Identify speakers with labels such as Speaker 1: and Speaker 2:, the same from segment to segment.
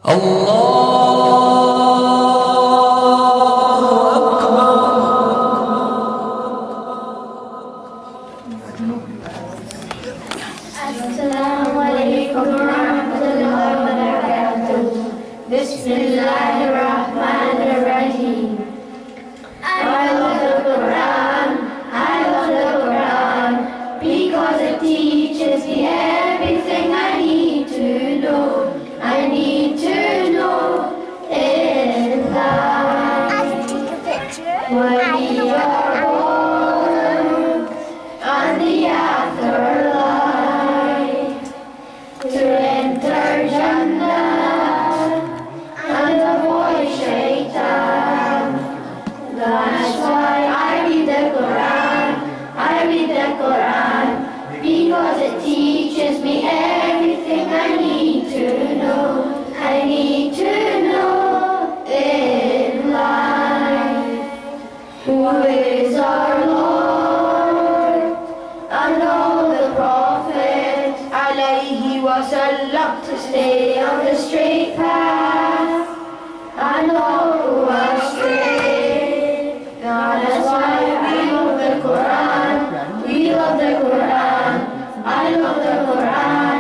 Speaker 1: Assalamu alaikum warahmatullahi wabarakatuh. Bismillahirrahmanirrahim. I love the Quran. I love the Quran because it teaches me everything I need to know. I need to know in life. When we are born on the afterlife to enter Jannah and avoid Shaitan. That's why I read the Quran. I read the Quran because it teaches me everything I need to know. I need to know in life. Who is our Lord? And all the prophets alayhi wasallam to stay on the straight path and all who are straight. That's why we love the Quran. We love the Quran. I love the Quran.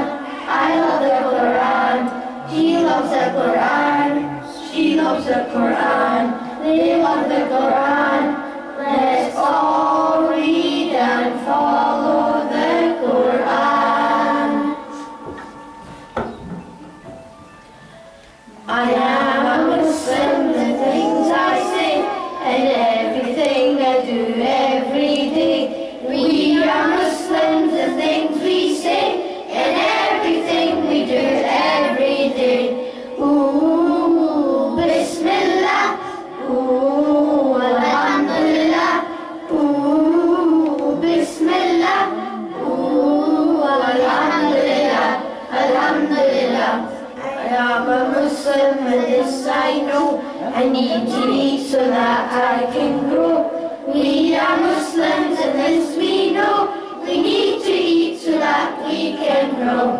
Speaker 1: I love the Quran. He loves the Quran. She loves the Quran. They love the Quran. Let's all read and follow the Quran. I am a Muslim, the things I say and everything I do every day. We are Muslims, the things we say and everything we do every day. Ooh, Bismillah. Ooh, Alhamdulillah. Ooh, Bismillah. Ooh, Alhamdulillah. Alhamdulillah. I am a Muslim and this I know. I need to eat so that I can grow. We are Muslims and this we know. We need to eat so that we can grow.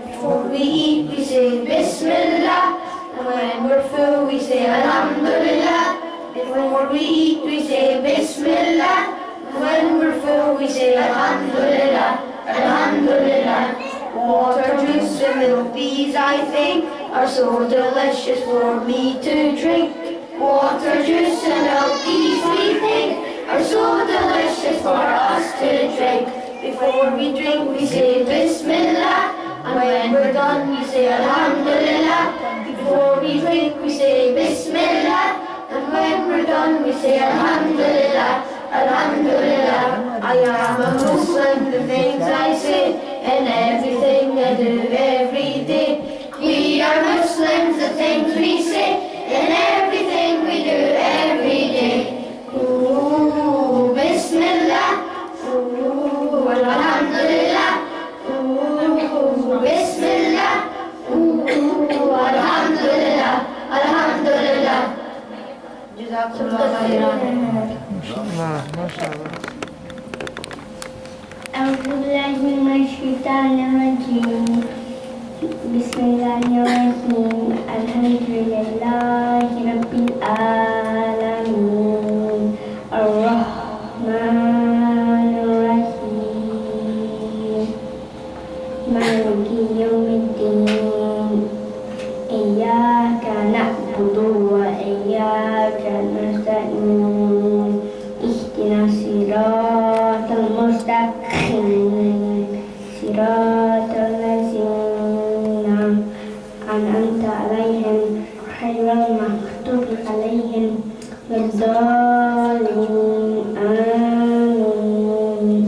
Speaker 1: Before we eat we say Bismillah. And when we're full we say Alhamdulillah. Before we eat we say Bismillah. And when we're full we say Alhamdulillah. Alhamdulillah. Water, juice and milk, these I think are so delicious for me to drink. Water, juice and milk, these we think are so delicious for us to drink. Before we drink we say Bismillah. And when we're done we say Alhamdulillah. Before we drink we say Bismillah. And when we're done we say Alhamdulillah. Alhamdulillah. I am a Muslim, the things I say and everything I do every day. We are Muslims, the things we say and everything we do every day. Ooh, Bismillah. Ooh, Alhamdulillah. Ooh, Bismillah. Ooh, Alhamdulillah. Alhamdulillah. Jazakallah khairan.
Speaker 2: أعوذ بالله من الشيطان الرجيم بسم الله الرحمن الحمد لله رب العالمين الرحمن الرحيم مالك يوم الدين إياك نعبد وإياك نستعين اهدنا الصراط المستقيم صراط الذين أنعمت عليهم غير المغضوب عليهم ولا الضالين آمين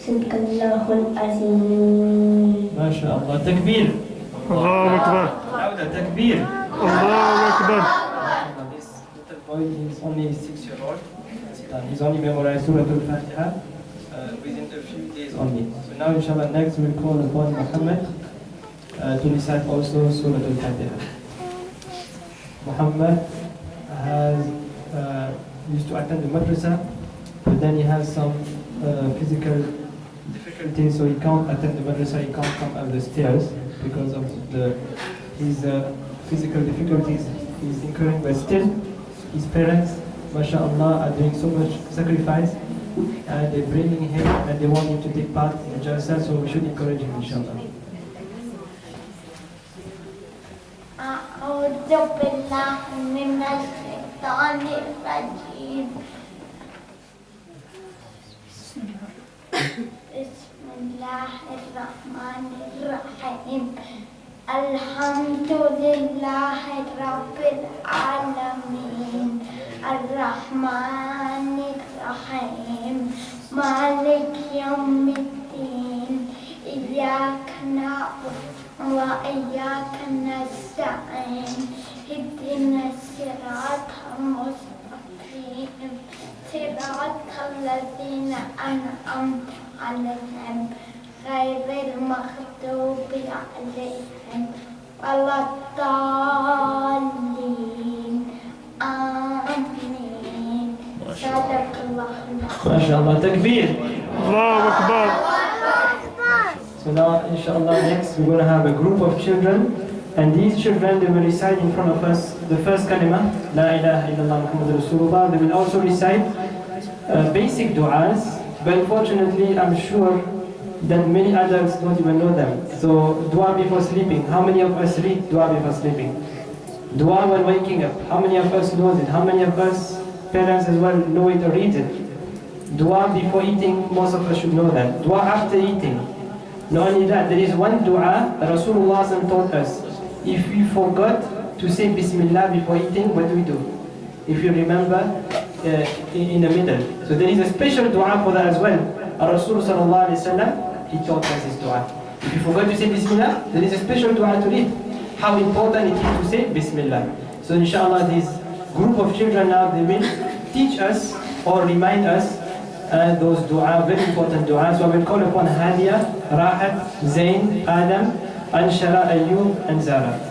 Speaker 2: صدق الله العظيم.
Speaker 3: ما شاء الله. تكبير.
Speaker 4: الله أكبر.
Speaker 3: عودة تكبير.
Speaker 4: الله أكبر.
Speaker 3: This little boy is only 6-year-old. He's only memorized Surah Al-Fatiha within a few days only. So now inshallah next we'll call upon Muhammad to recite also Surah Al-Fatiha. Muhammad has used to attend the madrasa, but then he has some physical difficulties, so he can't attend the madrasa, he can't come up the stairs because of the his physical difficulties he's incurring, but still his parents, mashallah, are doing so much sacrifice, and they're bringing him and they want him to take part in the Jalsa, so we should encourage him, inshallah.
Speaker 1: أعوذ بالله من الشيطان الرجيم. بسم الله الرحمن الرحيم. الحمد لله رب العالمين الرحمن الرحيم مالك يوم الدين إياك نعبد وإياك نستعين اهدنا الصراط المستقيم صراط الذين أنعمت عليهم غير المغضوب عليهم ولا الضالين آمين. صدق الله العظيم.
Speaker 3: MashaAllah, takbir.
Speaker 4: Allahu Akbar.
Speaker 3: So now, inshallah, next we're going to have a group of children, and these children, they will recite in front of us the first kalima, La ilaha illallah Muhammadur Rasulullah. They will also recite basic du'as, but unfortunately, I'm sure that many adults don't even know them. So, dua before sleeping. How many of us read dua before sleeping? Dua while waking up. How many of us knows it? How many of us, parents as well, know it or read it? Dua before eating, most of us should know that. Dua after eating. Not only that, there is one dua that Rasulullah taught us. If we forgot to say Bismillah before eating, what do? If you remember, in the middle. So there is a special dua for that as well. Rasulullah he taught us this dua. If you forgot to say Bismillah, there is a special dua to read. How important it is to say Bismillah. So inshallah, this group of children now, they will teach us or remind us those dua, very important dua. So I will call upon Hadia, Rahat, Zain, Adam, Anshara, Ayyub, and Zara.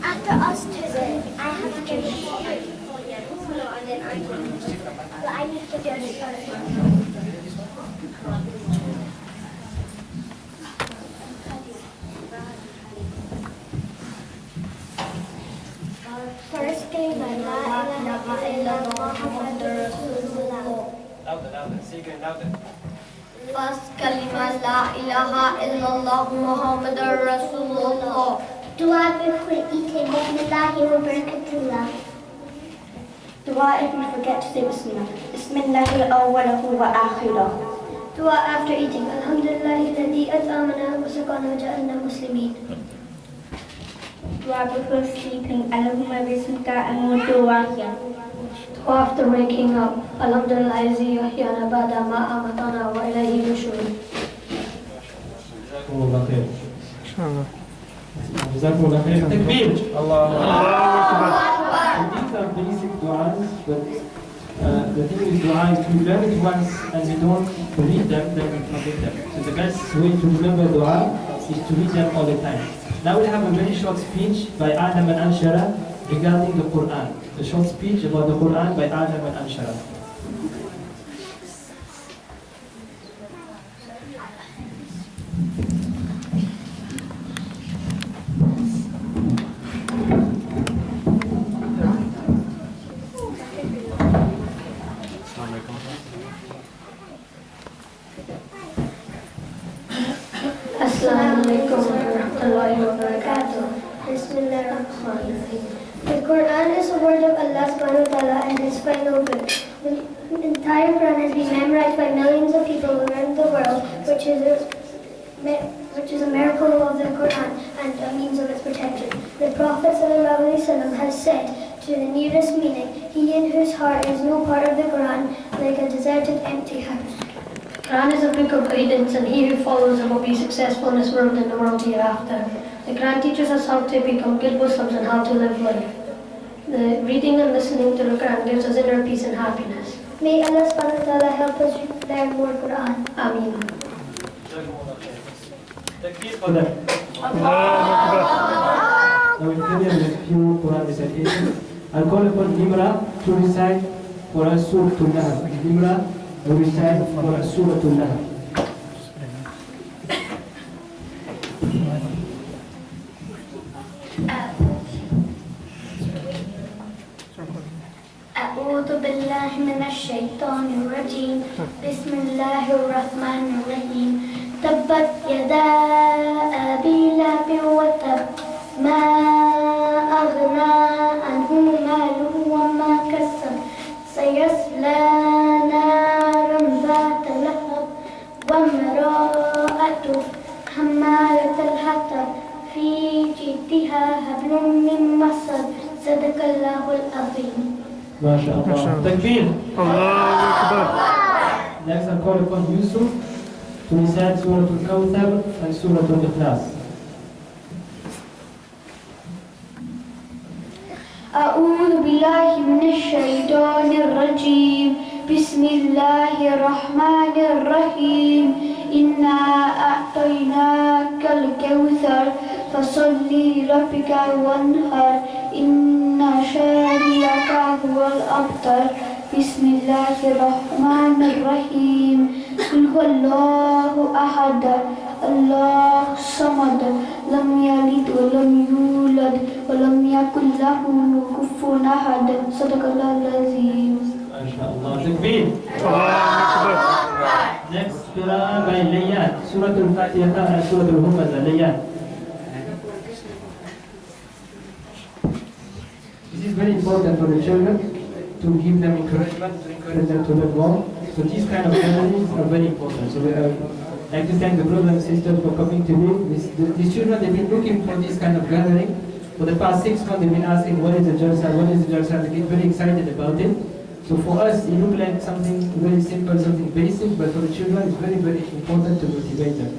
Speaker 1: After us two, I have to give it and then I can. But I need to do it first. First thing, la ilaha illallah Muhammadur Rasulullah.
Speaker 3: Louder, say again, louder.
Speaker 1: First kalima, la ilaha illallah Muhammadur Rasulullah. Dua before eating, Bismillahi wa barakatullah.
Speaker 2: Dua if we forget to say Bismillah. Bismillahi awwalahu wa akhirah.
Speaker 1: Dua after eating, Alhamdulillahi alladhi at'amana wa saqana wa ja'alna muslimin.
Speaker 2: Dua before sleeping. Allahumma bismika amutu wa ahya.
Speaker 1: Dua after waking up, Alhamdulillahi alladhi ahyana ba'da ma amatana wa ilayhi nushur.
Speaker 3: Jazakumullah khair.
Speaker 4: Inshallah.
Speaker 3: Jazakumullah khair. Takbir.
Speaker 4: Allahu Akbar.
Speaker 3: And these are basic du'as, but the thing with dua is to learn it once and we don't read them, then we forget them. So the best way to remember dua is to read them all the time. Now we have a very short speech by Adam and Anshara regarding the Quran. A short speech about the Quran by Adam and Anshara.
Speaker 1: Assalamu alaikum wa rahmatullahi wa barakatuh. Bismillahirrahmanirrahim. The Quran is the word of Allah subhanahu wa ta'ala and his final book. The entire Quran has been memorized by millions of people around the world, which is a miracle of the Quran and a means of its protection. The Prophet ﷺ has said, to the nearest meaning, he in whose heart is no part of the Quran, like a deserted empty house.
Speaker 5: Quran is a book of guidance, and he who follows it will be successful in this world and the world hereafter. The Quran teaches us how to become good Muslims and how to live life. The reading and listening to the Quran gives us inner peace and happiness.
Speaker 2: May Allah subhanahu wa ta'ala help us learn more Quran.
Speaker 5: Ameen.
Speaker 3: Takbir for that.
Speaker 4: Allahu Akbar.
Speaker 3: Now we'll continue with a few Quran recitations. I'll call upon Nimra to recite for us Surah Al-Nahl. Nimra will recite for us Surah Al-Nahl.
Speaker 2: أعوذ بالله من الشيطان الرجيم. بسم الله الرحمن الرحيم. تبت يدا أبي لهب وتب ما أغنى عنه ماله وما كسب سيصلى نارا ذات لهب وامرأته حمالة الحطب في جيدها حبل من مسد. صدق الله العظيم.
Speaker 3: MashaAllah. Takbir.
Speaker 4: Allahu Akbar.
Speaker 3: Next I'll call upon Yusuf to recite Surah Al-Kawthar and Surah Al-Ikhlas.
Speaker 2: أعوذ بالله من الشيطان الرجيم. بسم الله الرحمن الرحيم. إنا أعطيناك الكوثر فصل لربك وانحر إن شانئك هو الأبتر. بسم الله الرحمن الرحيم. قل هو الله أحد الله الصمد لم يلد ولم يولد ولم يكن له كفوا أحد. صدق الله العظيم.
Speaker 3: MashaAllah. Takbir.
Speaker 4: Allahu Akbar.
Speaker 3: Next Qira'ah by Layyan. Surah Al-Fatiha and Surah Al-Humazah. Layyan. This is very important for the children to give them encouragement, to encourage them to learn more. So these kind of gatherings are very important. So we like to thank the brothers and sisters for coming to me. These children, they've been looking for this kind of gathering. For the past 6 months, they've been asking, what is the Jalsa, what is the Jalsa? They get very excited about it. So for us, it looks like something very simple, something basic, but for the children, it's very, very important to motivate them.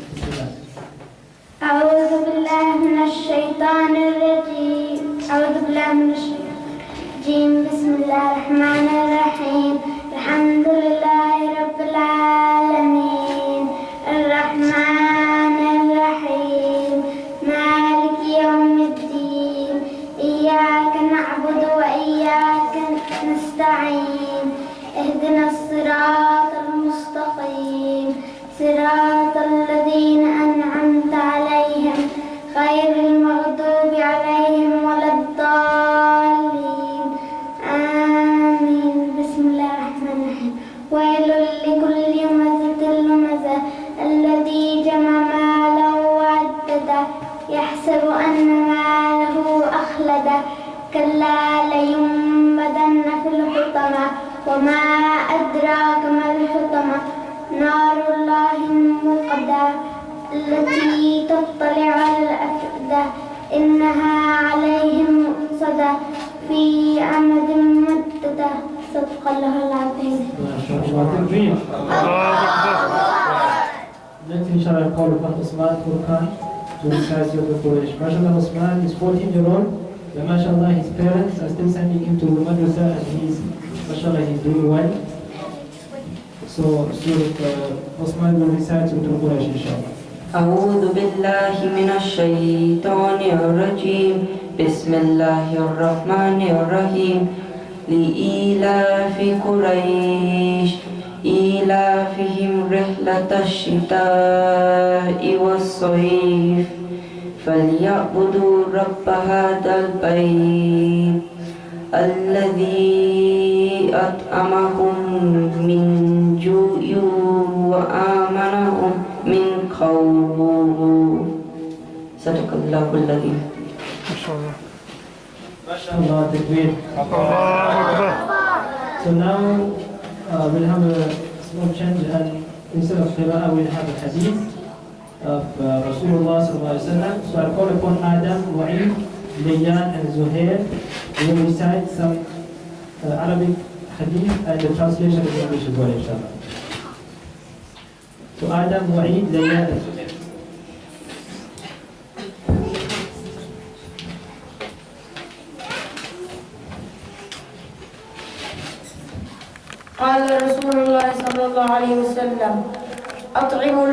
Speaker 2: أعوذ بالله من الشيطان الرجيم. أعوذ بالله من الشيطان الرجيم. بسم الله الرحمن الرحيم. الحمد لله رب العالمين الرحمن الرحيم مالك يوم الدين. إياك نعبد وإياك نستعين. اهدنا الصراط المستقيم صراط الذين أنعمت عليهم غير المغضوب عليهم ولا الضالين. آمين. بسم الله الرحمن الرحيم. ويل لكل همزة لمزة الذي جمع ماله وعدده يحسب أن ماله أخلده كلا لينبذن في الحطمة وما أدراك ما الحطمة نار الله الموقدة التي تطلع على الأفئدة إنها عليهم مؤصدة في عمد ممددة. صدق الله العظيم.
Speaker 3: Next, inshallah, I'll call upon Usman Furqan to recite Surah Al-Quraysh. MashaAllah, Usman is 14-year-old, but MashaAllah, his parents are still sending him to the madrasa, and MashaAllah, he's doing well. So, Usman will recite Surah Al-Quraysh, inshallah.
Speaker 6: أعوذ بالله من الشيطان الرجيم. بسم الله الرحمن الرحيم. لإيلاف قريش إيلافهم رحلة الشتاء والصيف فليعبدوا رب هذا البيت الذي أطعمهم من جوع وآمنهم من خوف. صدق الله العظيم.
Speaker 4: MashaAllah.
Speaker 3: MashaAllah, takbir.
Speaker 4: Allahu Akbar.
Speaker 3: So now we'll have a small change, and instead of Qira'ah, we'll have a hadith of Rasulullah sallallahu alaihi wasallam. So I'll call upon Adam, Mu'in, Layyan, and Zuhair. We will recite some Arabic hadith and the translation in English as well, inshallah. So Adam, Mu'eed, Layla, and Zubair.
Speaker 7: قال رسول الله صلى الله عليه وسلم أطعموا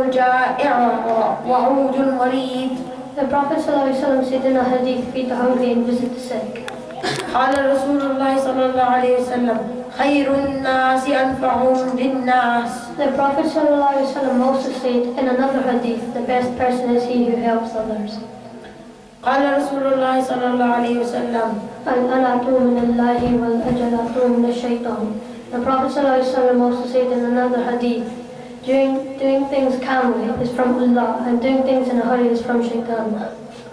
Speaker 7: الجائع وعودوا المريض.
Speaker 5: The Prophet ﷺ said in a hadith, feed the hungry and visit the sick.
Speaker 7: قال رسول الله صلى الله عليه وسلم خير الناس أنفعهم للناس.
Speaker 5: The Prophet ﷺ also said in another hadith, the best person is he who helps others.
Speaker 7: قال رسول الله صلى الله عليه وسلم
Speaker 5: الأنعة من الله والأجلة من الشيطان. The Prophet ﷺ also said in another hadith, doing things calmly is from Allah and doing things in a hurry is from shaitan.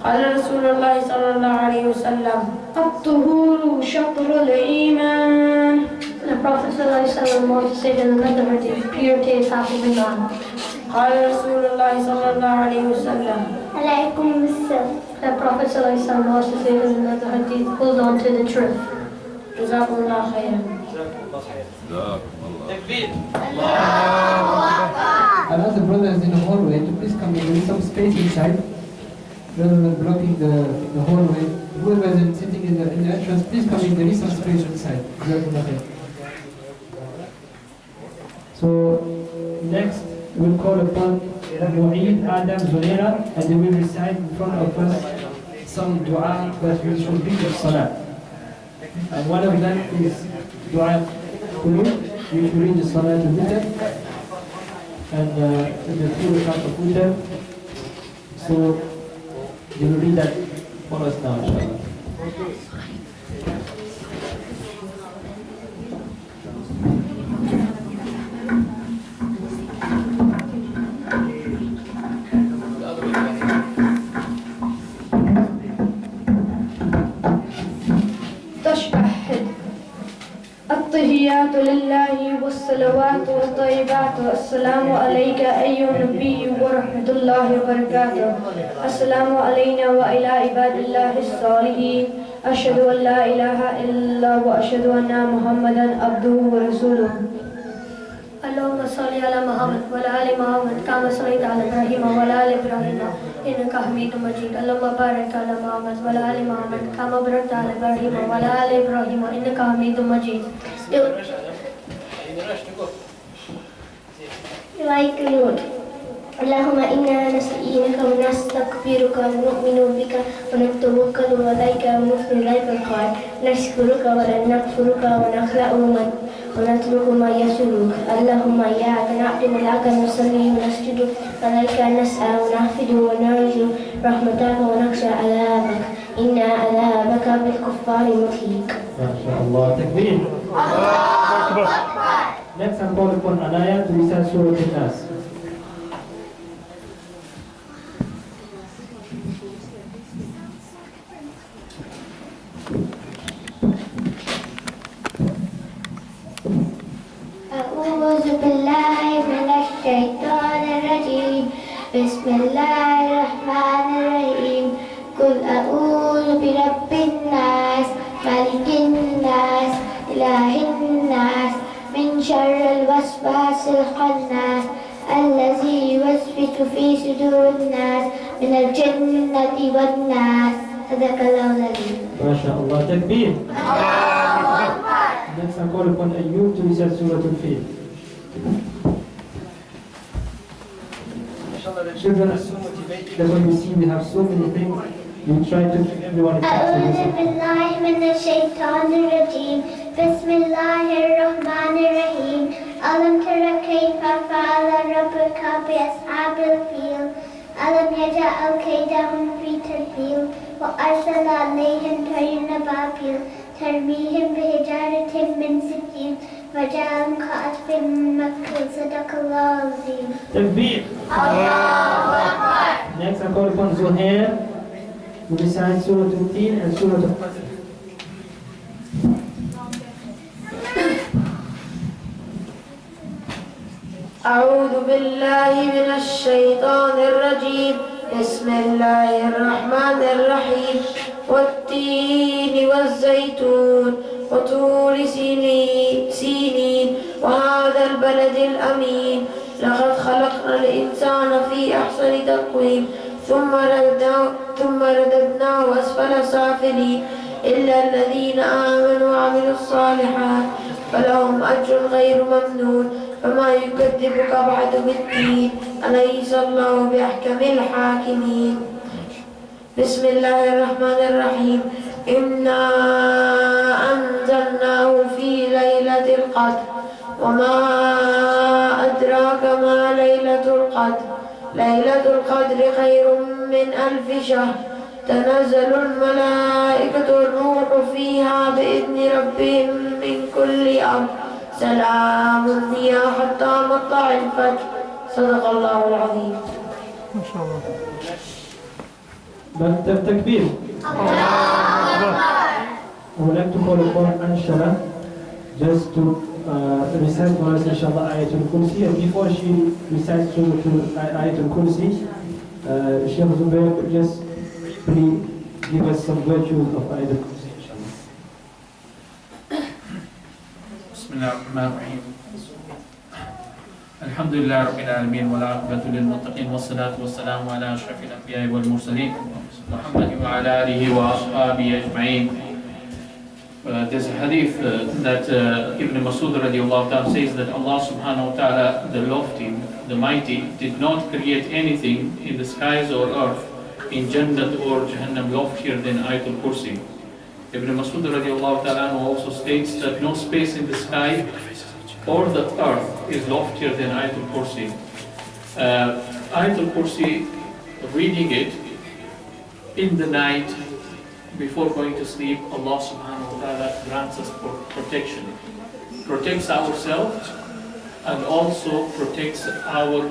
Speaker 7: قال رسول الله صلى الله عليه وسلم
Speaker 2: الطهور شطر الإيمان.
Speaker 5: The Prophet ﷺ also said in another hadith, purity is half of Iman.
Speaker 7: قال رسول الله صلى الله عليه وسلم
Speaker 2: عليكم بالصبر.
Speaker 5: The Prophet ﷺ also said in another hadith, hold on to the truth.
Speaker 7: جزاكم الله خيرا.
Speaker 3: I'll ask the brothers in the hallway to please come in. There is some space inside. Rather than blocking the hallway, whoever is sitting in the entrance, please come in. There is some space inside. So next we'll call upon Mu'eed, Adam, Zunaira, and they will recite in front of us some dua that we should read in Salah. And one of them is dua Qur'an, which we read the Salah to Witr, and the 2 rakat of Witr. So you will read that for us now, inshallah.
Speaker 2: تشهد التحيات لله والصلوات والطيبات السلام عليك أيها النبي ورحمة الله وبركاته. السلام علينا وعلى عباد الله الصالحين. أشهد أن لا إله إلا الله وأشهد أن محمدا عبده ورسوله.
Speaker 5: اللهم صل على محمد وعلى آل محمد كما صليت على إبراهيم وعلى آل إبراهيم إنك حميد مجيد. اللهم بارك على محمد وعلى آل محمد كما باركت على إبراهيم وعلى آل إبراهيم إنك حميد مجيد.
Speaker 2: اللهم إنا نستعينك ونستغفرك ونؤمن بك ونتوكل عليك ونثني عليك الخير. نشكرك ولا نكفرك ونخلع من ونترك ما يسرك. اللهم إياك نعبد ولك نصلي ونسجد عليك نسعى ونحفد ونرجو رحمتك ونخشى عذابك. إن عذابك بالكفار محيط.
Speaker 3: ما شاء الله. Takbir.
Speaker 4: الله أكبر.
Speaker 3: Next I'm called upon Anaya to recite Surah Al-Nas.
Speaker 1: أعوذ بالله من الشيطان الرجيم. بسم الله الرحمن الرحيم. قل أعوذ برب الناس ملك الناس إله الناس من شر الوسواس الخناس الذي يوسوس في صدور الناس من الجنة والناس. صدق الله العظيم.
Speaker 3: ما شاء الله. Takbir. Next I'm called upon Ayyub to recite Surah Al-Fil. Inshallah, the children are so motivated. That's why you see we have so many things. We try to keep everyone
Speaker 1: أعوذ
Speaker 3: excited.
Speaker 1: بالله من الشيطان الرجيم. بسم الله الرحمن الرحيم. ألم تر كيف فعل ربك بأصحاب الفيل. ألم يجعل كيدهم في تدبير وأرسل عليهم طيرا أبابيل ترميهم بحجارة من سجيل وجعلهم كعصف مأكول. صدق الله العظيم.
Speaker 3: Takbir. Next I'm called upon Zuhair to recite Surah Al-Tin and Surah Al-Qadr.
Speaker 7: أعوذ بالله من الشيطان الرجيم. بسم الله الرحمن الرحيم. والتين والزيتون وطور سينين وهذا البلد الأمين لقد خلقنا الإنسان في أحسن تقويم ثم رددناه أسفل سافلين إلا الذين آمنوا وعملوا الصالحات فلهم أجر غير ممنون فما يكذبك بعد بالدين أليس الله بأحكم الحاكمين. بسم الله الرحمن الرحيم. إنا أنزلناه في ليلة القدر وما أدراك ما ليلة القدر ليلة القدر خير من 1000 شهر تنزل الملائكة والروح فيها بإذن ربهم من كل أمر سلام هي حتى مطلع الفجر صدق الله العظيم.
Speaker 4: ما شاء الله.
Speaker 3: Takbir. I would like to call upon Anshala just to recite for us inshallah Ayatul Kursi, and before she recites Ayatul Kursi, Sheikh Zubair just please give us some virtues of Ayatul Kursi inshallah.
Speaker 8: Bismillahirrahmanirrahim. Alhamdulillah Rabbil Alameen wa la'aqibatu lil muttaqin wa salatu wa salamu ala ashrafil anbiya'i wal mursaleen Muhammadin wa ala alihi wa ashabihi ajma'in. There's a hadith that Ibn Masud radiallahu ta'ala says that Allah subhanahu wa ta'ala, the lofty, the mighty, did not create anything in the skies or earth, in Jannat or Jahannam, loftier than Ayatul Kursi. Ibn Masud radiallahu ta'ala also states that no space in the sky or the earth is loftier than Ayatul Kursi. Ayatul Kursi, reading it in the night before going to sleep, Allah subhanahu wa ta'ala grants us protection. Protects ourselves and also protects our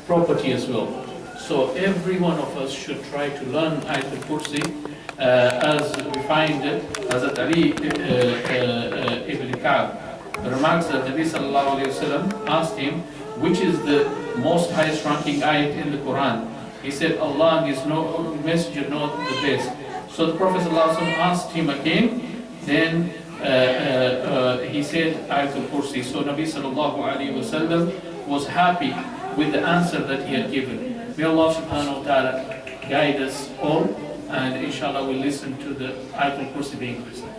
Speaker 8: property as well. So every one of us should try to learn Ayatul Kursi as we find Hazrat Ali ibn Ka'b remarks that Nabi sallallahu alayhi wa sallam asked him which is the most highest ranking ayat in the Quran. He said Allah and His messenger know the best. So the Prophet ﷺ asked him again, then he said Ayatul Kursi. So Nabi sallallahu alayhi wa sallam was happy with the answer that he had given. May Allah subhanahu wa ta'ala guide us all, and inshallah we'll listen to the Ayatul Kursi being recited.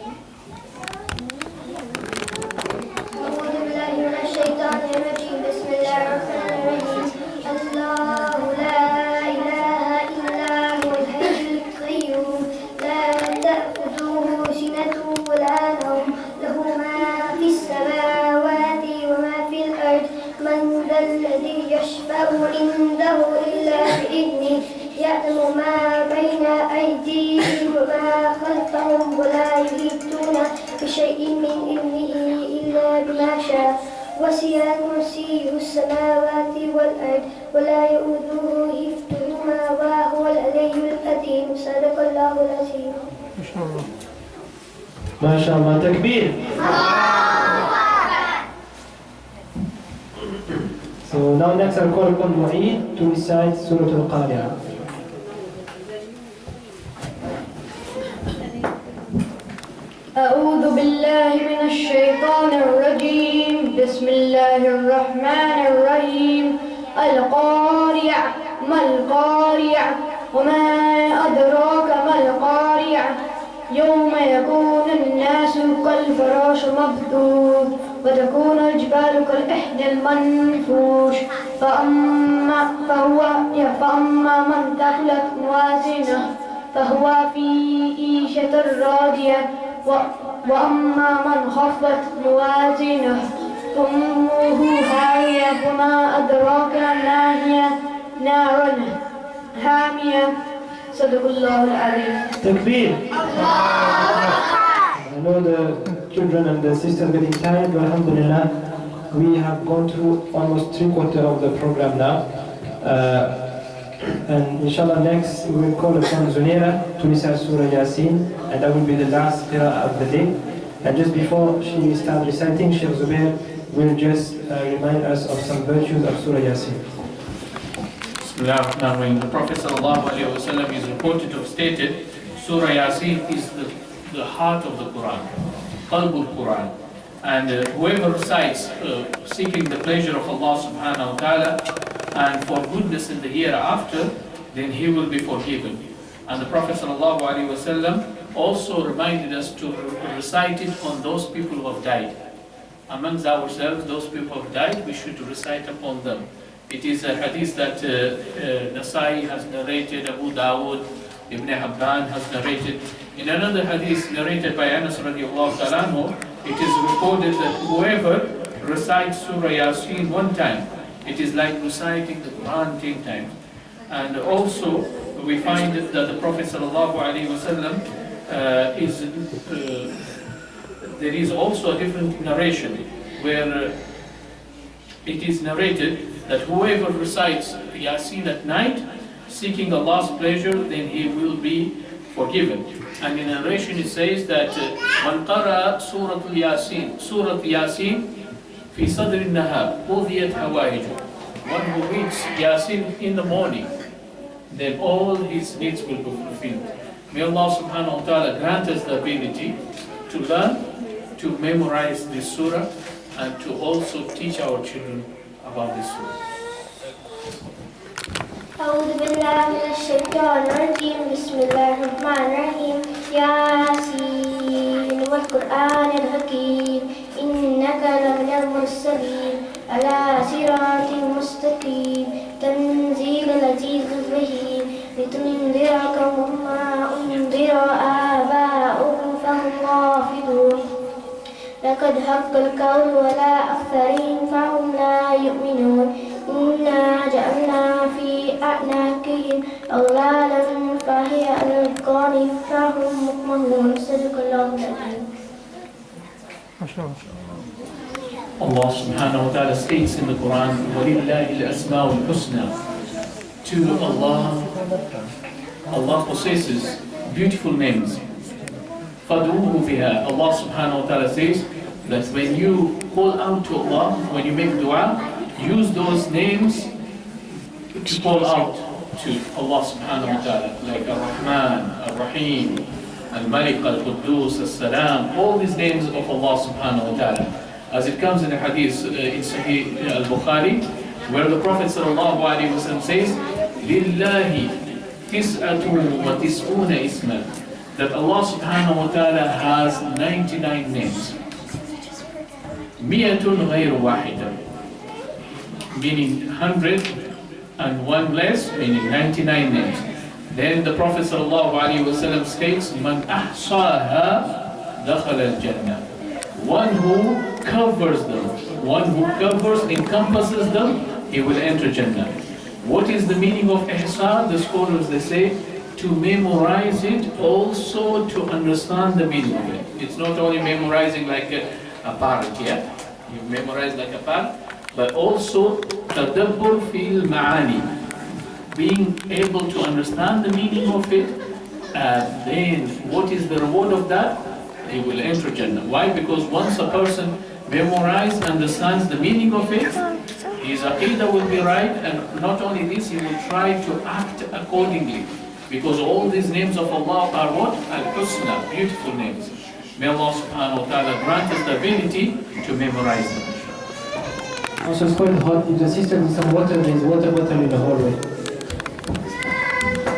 Speaker 2: الذي يشفع عنده إلا بإذنه يعلم ما بين أيديهم وما خلفهم ولا يحيطون بشيء من علمه إلا بما شاء وسع كرسيه السماوات والأرض ولا يؤوده حفظهما وهو العلي العظيم صدق الله العظيم.
Speaker 4: ما شاء الله.
Speaker 3: ما شاء الله. Takbir. So now next I'll call upon Mu'eed to recite Surah Al-Qari'ah.
Speaker 5: أعوذ بالله من الشيطان الرجيم بسم الله الرحمن الرحيم القارعة ما القارعة وما أدراك ما القارعة يوم يكون الناس كالفراش مبثوث وتكون الجبال كالإحد المنفوش فأما من ثقلت موازينه فهو في عيشة راضية وأما من خفت موازينه فأمه هاوية وما أدراك ما هي نار حامية صدق الله العظيم.
Speaker 3: Takbir. I know the children and the sisters getting tired, but alhamdulillah, we have gone through almost 3/4 of the program now. And inshallah next we will call upon Zunaira to recite Surah Yaseen, and that will be the last qira'ah of the day. And just before she starts reciting, Sheikh Zubair will just remind us of some virtues of Surah Yaseen.
Speaker 8: Bismillahirrahmanirrahim. The Prophet ﷺ is reported to have stated Surah Yaseen is the heart of the Quran, Qalbul Quran. And whoever recites seeking the pleasure of Allah subhanahu wa ta'ala and for goodness in the hereafter, then he will be forgiven. And the Prophet sallallahu alaihi wasallam also reminded us to recite it on those people who have died. Amongst ourselves, those people who have died, we should recite upon them. It is a hadith that Nasai has narrated, Abu Dawood, Ibn Habban has narrated. In another hadith narrated by Anas radiallahu ta'ala anhu, it is recorded that whoever recites Surah Yaseen one time, it is like reciting the Quran 10 times. And also, we find that the Prophet sallallahu alaihi wasallam there is also a different narration where it is narrated that whoever recites Yaseen at night, seeking Allah's pleasure, then he will be forgiven. And in narration it says that من قرأ سورة ياسين في صدر النهار قضيت حوائجه. One who reads Yaseen in the morning, then all his needs will be fulfilled. May Allah subhanahu wa ta'ala grant us the ability to learn, to memorize this surah, and to also teach our children about this surah.
Speaker 2: أعوذ بالله من الشيطان الرجيم بسم الله الرحمن الرحيم ياسين والقرآن الحكيم إنك لمن المرسلين على صراط مستقيم تنزيل العزيز الرحيم لتنذر قوما أنذر آباؤهم فهم غافلون لقد حق القول على أكثرهم فهم لا يؤمنون إنا جعلنا في أعناقهم أغلالا فهي على الأذقان فهم مقمحون صدق الله العظيم.
Speaker 8: Allah subhanahu wa ta'ala states in the Quran, وَلِلَّهِ الْأَسْمَاءُ الْحُسْنَى. To Allah possesses beautiful names. فَادْعُوهُ بِهَا. Allah subhanahu wa ta'ala says that when you call out to Allah, when you make dua, use those names to call out to Allah subhanahu wa ta'ala, like Ar-Rahman, Ar-Rahim, Al-Malik, Al-Quddus, Al-Salam, all these names of Allah subhanahu wa ta'ala. As it comes in the hadith in Sahih al-Bukhari, where the Prophet sallallahu alaihi wasallam says, Lillahi tis'atun wa tis'una isman, that Allah subhanahu wa ta'ala has 99 names. Miyatun ghayru wahida, meaning 101 less, meaning 99 names. Then the Prophet sallallahu alaihi wasallam states, Man ahsaha dakhala al-jannah. One who covers them, one who encompasses them, he will enter Jannah. What is the meaning of ihsa? The scholars, they say, to memorize it, also to understand the meaning of it. It's not only memorizing like a part, yeah? You memorize like a part, but also tadabbur fil ma'ani, being able to understand the meaning of it, and then what is the reward of that? He will enter Jannah. Why? Because once a person memorizes, understands the meaning of it, his aqidah will be right, and not only this, he will try to act accordingly. Because all these names of Allah are what? Al-Husna, beautiful names. May Allah subhanahu wa ta'ala grant us the ability to memorize them.
Speaker 3: Also, it's quite hot. If the sister needs some water, there is water bottle in the hallway.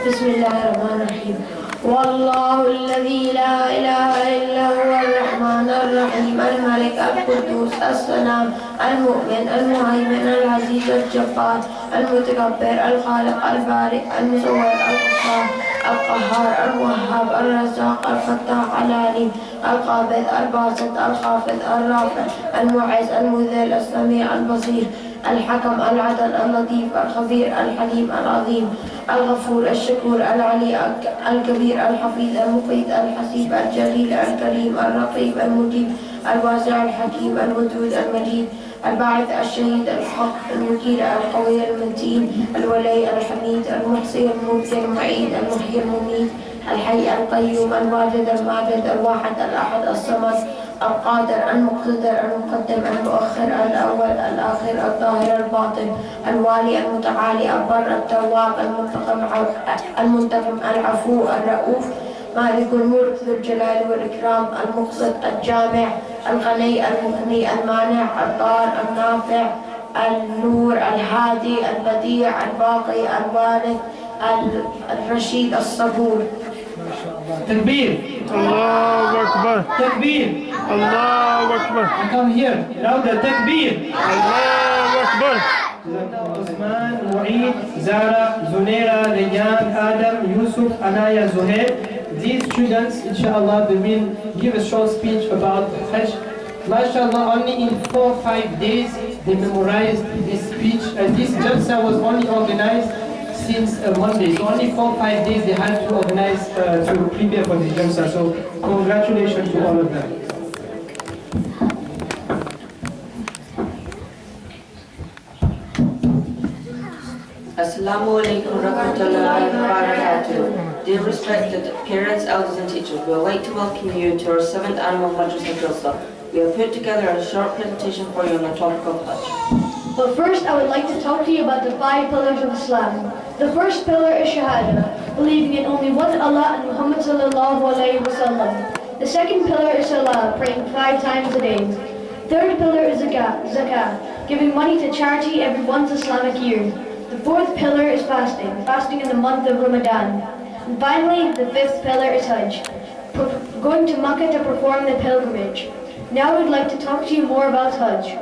Speaker 7: Bismillahirrahmanirrahim. والله الذي لا إله إلا هو الرحمن الرحيم الملك القدوس السلام المؤمن المهيمن العزيز الجبار المتكبر الخالق البارئ المصور الغفار القهار الموهب الرزاق الفتاح العليم القابض الباسط الخافض الرافع المعز المذل السميع البصير الحكم العدل اللطيف الخبير الحليم العظيم الغفور الشكور العلي الكبير الحفيظ المقيت الحسيب الجليل الكريم الرقيب المجيب الواسع الحكيم الودود المجيد الباعث الشهيد الحق المكيل القوي المتين الولي الحميد المحصي المبدع المعيد المحيي المميت الحي القيوم الواجد الماجد الواحد الأحد الصمد القادر المقتدر المقدم المؤخر الأول الآخر الظاهر الباطن الوالي المتعالي البر التواب المنتقم العفو الرؤوف مالك الملك ذو الجلال والإكرام المقسط الجامع الغني المغني المانع الضار النافع النور الهادي البديع الباقي الوارث الرشيد الصبور.
Speaker 8: Takbir.
Speaker 4: Allahu Akbar.
Speaker 8: Takbir.
Speaker 4: Allahu Akbar.
Speaker 8: And come here. Louder. Takbir.
Speaker 4: Allahu Akbar.
Speaker 3: Osman, Mu'eed, Zara, Zunaira, Rayyan, Adam, Yusuf, Anaya, Zuhair. These students, inshallah, they will give a short speech about Hajj. MashaAllah, only in 4-5 days they memorized this speech. And this Jalsa was only organized since Monday. So only 4-5 days they had to organize to prepare for this Jalsa. So congratulations to all of them.
Speaker 6: Assalamu alaikum wa rahmatullahi wa barakatuh. Dear respected parents, elders and teachers, we would like to welcome you to our 7th annual Madrasa Jalsa. We have put together a short presentation for you on the topic of Hajj.
Speaker 5: But first, I would like to talk to you about the 5 pillars of Islam. The first pillar is Shahada, believing in only one Allah and Muhammad sallallahu alayhi wa sallam. The second pillar is Salah, praying 5 times a day. Third pillar is Zakah, giving money to charity every once Islamic year. The fourth pillar is fasting in the month of Ramadan. And finally, the fifth pillar is Hajj, going to Makkah to perform the pilgrimage. Now we'd like to talk to you more about Hajj.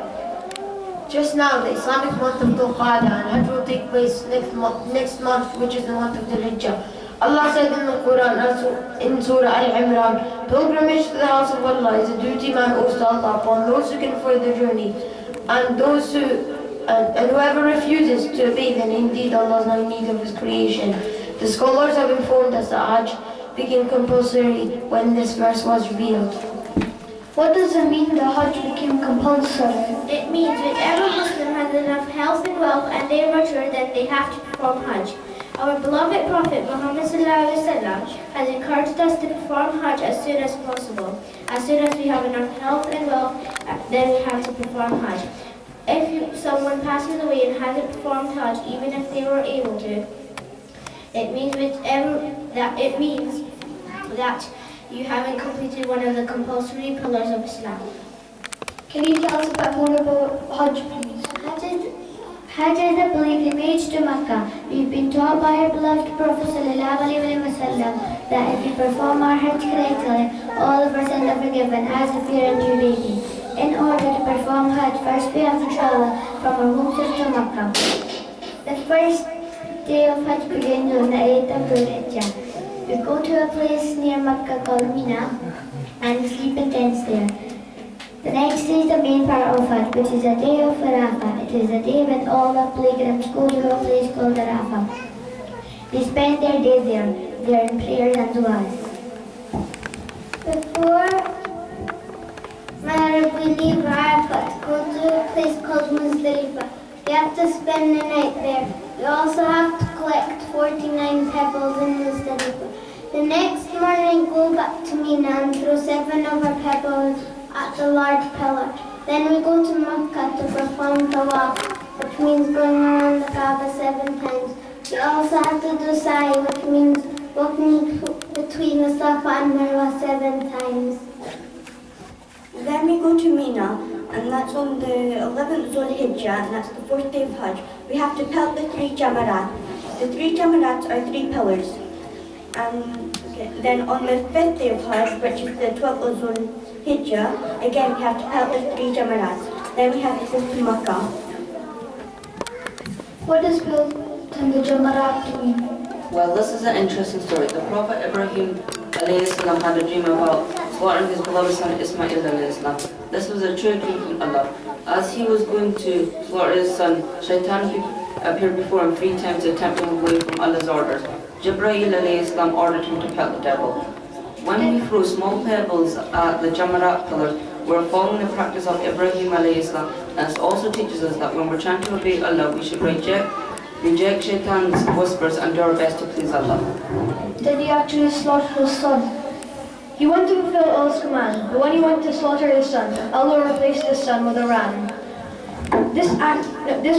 Speaker 7: Just now, the Islamic month of Dhul Qa'dah and Hajj will take place next month, which is the month of Dhul Hijjah. Allah said in the Quran, in Surah Al-Imran, pilgrimage to the house of Allah is a duty man owes to Allah upon those who can afford the journey, and whoever refuses to obey, then indeed Allah is not in need of His creation. The scholars have informed us that Hajj became compulsory when this verse was revealed.
Speaker 5: What does it mean that Hajj became compulsory?
Speaker 2: It means whichever Muslim has enough health and wealth and they are mature, then they have to perform Hajj. Our beloved Prophet Muhammad has encouraged us to perform Hajj as soon as possible. As soon as we have enough health and wealth, then we have to perform Hajj. If someone passes away and hasn't performed Hajj, even if they were able to, it means that you haven't completed one of the compulsory pillars of Islam.
Speaker 5: Can you tell us a bit more about Hajj, please?
Speaker 2: Hajj is a pilgrimage to Makkah. We've been taught by our beloved Prophet ﷺ that if we perform our Hajj correctly, all of our sins are forgiven as if we are a new baby. In order to perform Hajj, first we have to travel from our homes to Makkah. The first day of Hajj begins on the 8th of Dhul Hijjah. We go to a place near Makkah called Mina and sleep in tents there. The next day is the main part of Hajj, which is a day of Arafah. It is a day when all the pilgrims go to a place called Arafah. They spend their day there. They are in prayers and du'as. Before we leave Arafah to go to a place called Muzdalifah. We have to spend the night there. We also have to collect 49 pebbles in Muzdalifah. The next morning, go back to Mina and throw 7 of our pebbles at the large pillar. Then we go to Makkah to perform tawaf, which means going around the Kaaba 7 times. We also have to do sa'i, which means walking between the Safa and Marwa 7 times.
Speaker 9: Then we go to Mina, and that's on the 11th Dhul Hijjah, and that's the 4th day of Hajj. We have to pelt the 3 jamarat. The 3 jamarats are 3 pillars. And then on the 5th day of Hajj, which is the 12th of Dhul Hijjah, again we have to pelt the 3 jamarats. Then we have to go to Makkah.
Speaker 5: What does pelting the jamarat mean?
Speaker 6: Well, this is an interesting story. The Prophet Ibrahim ﷺ had a dream about slaughtering his beloved son Ismail ﷺ. This was a true dream from Allah. As he was going to slaughter his son, Shaitan appeared before him 3 times to tempt him away from Allah's orders. Jibreel ﷺ ordered him to pelt the devil. When we throw small pebbles at the Jamarat pillars, we're following the practice of Ibrahim ﷺ, and it also teaches us that when we're trying to obey Allah, we should reject Shaitan's whispers and do our best to please Allah.
Speaker 5: Did he actually slaughter his son? He went to fulfill Allah's command, but when he went to slaughter his son, Allah replaced his son with a ram. This